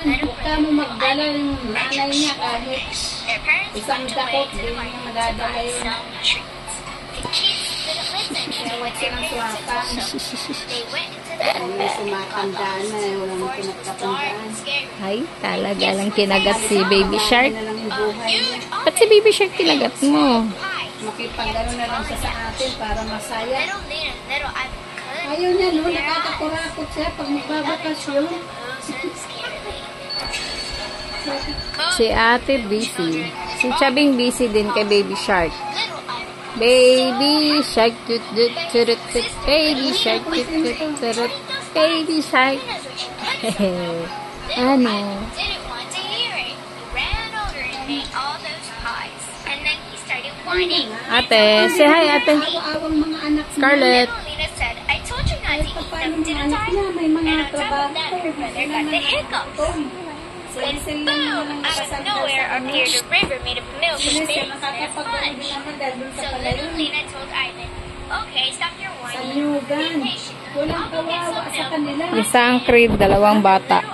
Huwag ka mo magdala yung nanay niya kahit isang dakot, hindi niya madadala yun. Kaya huwag silang suwapan. Ay, sumatanda na eh. Walang pinagkatandaan. Ay, talaga lang kinagat si Baby Shark. Na lang yung buhay niya. Ba't si Baby Shark kinagat mo? Makipagano na lang siya sa atin para masaya. Ayaw niya, no? Nakakakurakot siya pag magbabakasyon. Si ate busy. Si Chabing busy din kay Baby Shark. Baby Shark, tut tut tut tut, Baby Shark, tut tut tut, Baby Shark. Ano? Ate, say hi, ate. Awang mga anak niya. Scarlett. Ay, paano mga anak niya? May mga trabaho. Silsil lang naman ang nakasagdal sa ano. Silis siya nakakapagano din naman dahil dun sa palayon. Sa Nyugan. Walang kawawa sa kanila. Isang crib, dalawang bata.